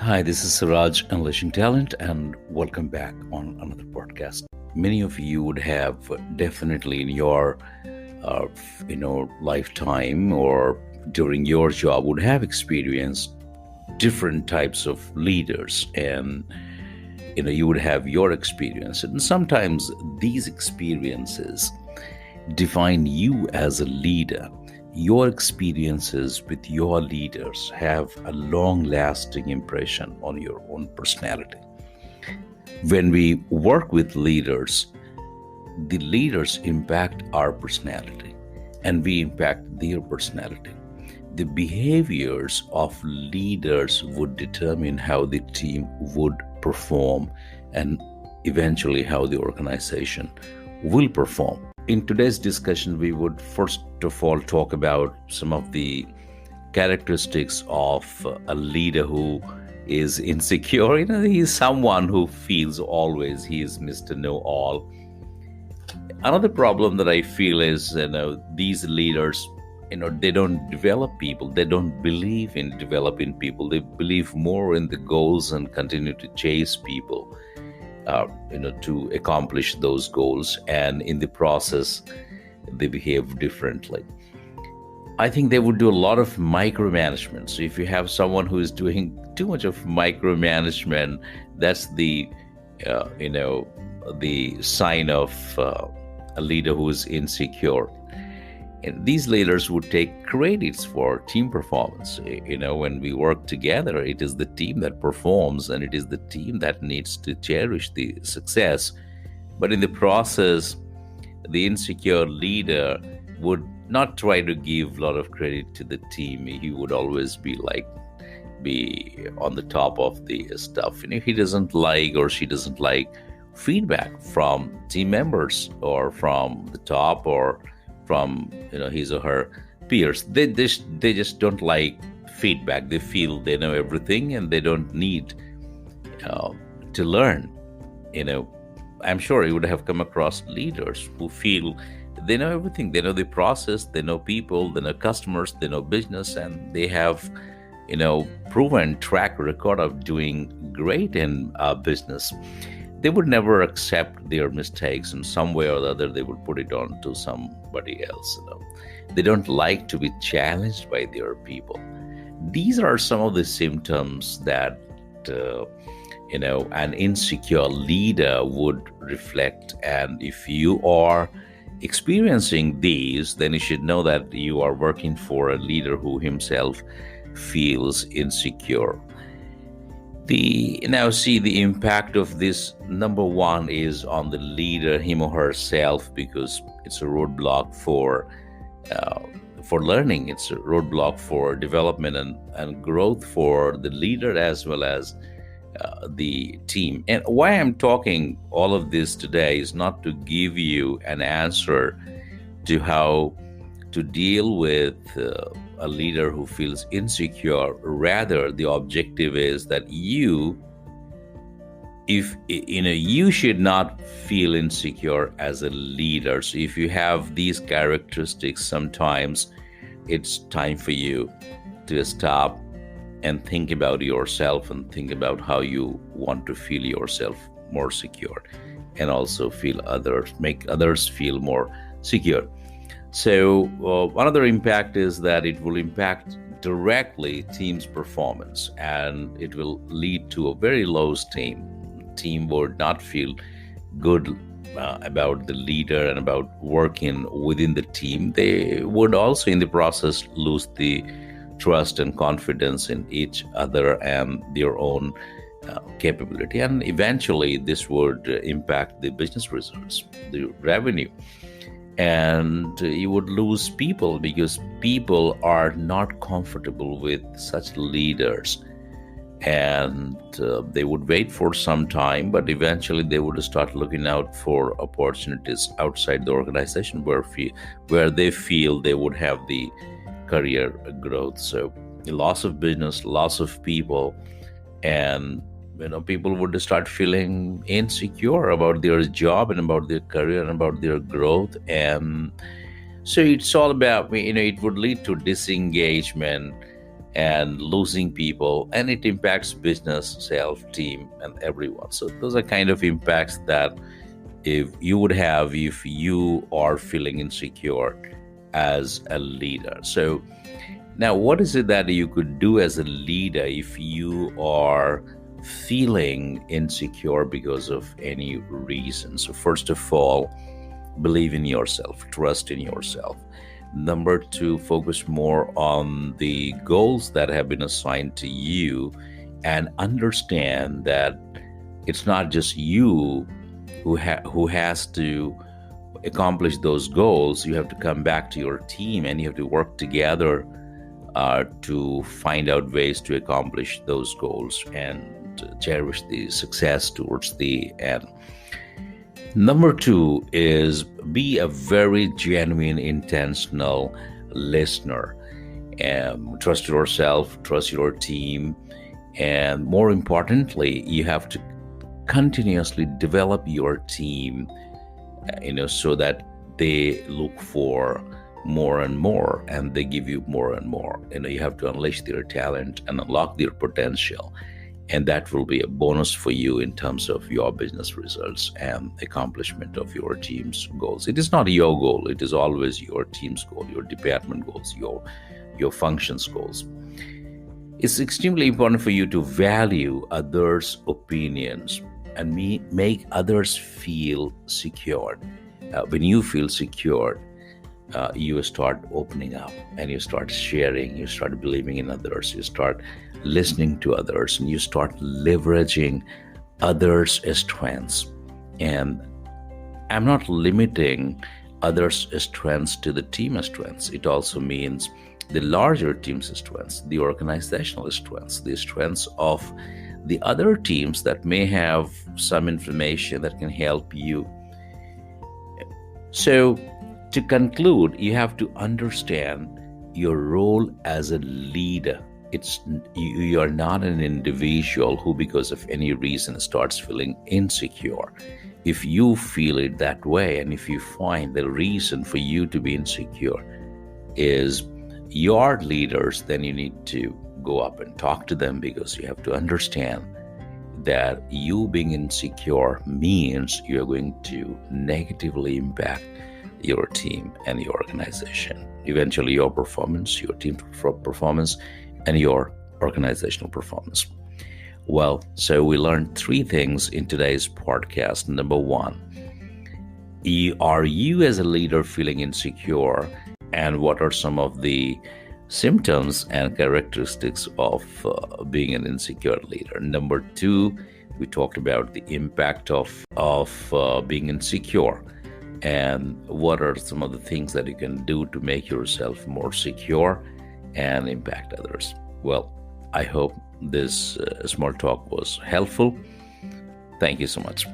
Hi, this is Siraj Unleashing Talent, and welcome back on another podcast. Many of you would have definitely in your, uh, lifetime or during your job would have experienced different types of leaders, and you would have your experience, and sometimes these experiences define you as a leader. Your experiences with your leaders have a long lasting impression on your own personality. When we work with leaders, the leaders impact our personality and we impact their personality. The behaviors of leaders would determine how the team would perform and eventually how the organization will perform. In today's discussion, we would first of all talk about some of the characteristics of a leader who is insecure. He's someone who feels always he is Mr. Know All. Another problem that I feel is, these leaders, they don't develop people. They don't believe in developing people. They believe more in the goals and continue to chase people, to accomplish those goals. And in the process, they behave differently. I think they would do a lot of micromanagement. So if you have someone who is doing too much of micromanagement, that's the sign of a leader who is insecure. And these leaders would take credits for team performance. When we work together, it is the team that performs and it is the team that needs to cherish the success. But in the process, the insecure leader would not try to give a lot of credit to the team. He would always be on the top of the stuff. He doesn't like or she doesn't like feedback from team members or from the top or from his or her peers. They just don't like feedback. They feel they know everything and they don't need to learn. I'm sure you would have come across leaders who feel they know everything. They know the process, they know people, they know customers, they know business, and they have proven track record of doing great in business. They would never accept their mistakes, in some way or the other they would put it on to somebody else. They don't like to be challenged by their people. These are some of the symptoms that an insecure leader would reflect. And if you are experiencing these, then you should know that you are working for a leader who himself feels insecure. The impact of this, number one, is on the leader, him or herself, because it's a roadblock for learning. It's a roadblock for development and growth for the leader as well as the team. And why I'm talking all of this today is not to give you an answer to how to deal with a leader who feels insecure. Rather, the objective is that you should not feel insecure as a leader. So if you have these characteristics, sometimes it's time for you to stop and think about yourself and think about how you want to feel yourself more secure and also make others feel more secure. So another impact is that it will impact directly team's performance, and it will lead to a very low esteem. Team would not feel good about the leader and about working within the team. They would also in the process lose the trust and confidence in each other and their own capability. And eventually this would impact the business results, the revenue. And you would lose people because people are not comfortable with such leaders. And they would wait for some time, but eventually they would start looking out for opportunities outside the organization where they feel they would have the career growth. So the loss of business, loss of people, and people would start feeling insecure about their job and about their career and about their growth. And so it's all about, it would lead to disengagement and losing people, and it impacts business, self, team, and everyone. So those are kind of impacts that if you would have if you are feeling insecure as a leader. So now, what is it that you could do as a leader if you are feeling insecure because of any reason? So first of all, believe in yourself, trust in yourself. Number two, focus more on the goals that have been assigned to you, and understand that it's not just you who has to accomplish those goals. You have to come back to your team and you have to work together to find out ways to accomplish those goals and cherish the success towards the end. Number two is be a very genuine, intentional listener. Trust yourself, trust your team, and more importantly, you have to continuously develop your team, so that they look for more and more and they give you more and more. You have to unleash their talent and unlock their potential, and that will be a bonus for you in terms of your business results and accomplishment of your team's goals. It is not your goal, it is always your team's goal, your department goals, your functions goals. It's extremely important for you to value others' opinions and make others feel secured. When you feel secured, you start opening up and you start sharing, you start believing in others, you start listening to others, and you start leveraging others' strengths. And I'm not limiting others' strengths to the team strengths. It also means the larger team's strengths, the organizational strengths, the strengths of the other teams that may have some information that can help you. So, to conclude, you have to understand your role as a leader. You are not an individual who, because of any reason, starts feeling insecure. If you feel it that way, and if you find the reason for you to be insecure is your leaders, then you need to go up and talk to them, because you have to understand that you being insecure means you're going to negatively impact your team and your organization. Eventually, your performance, your team performance, and your organizational performance. Well, so we learned 3 things in today's podcast. Number 1, are you as a leader feeling insecure? And what are some of the symptoms and characteristics of being an insecure leader? Number 2, we talked about the impact of being insecure, and what are some of the things that you can do to make yourself more secure and impact others. Well, I hope this small talk was helpful. Thank you so much.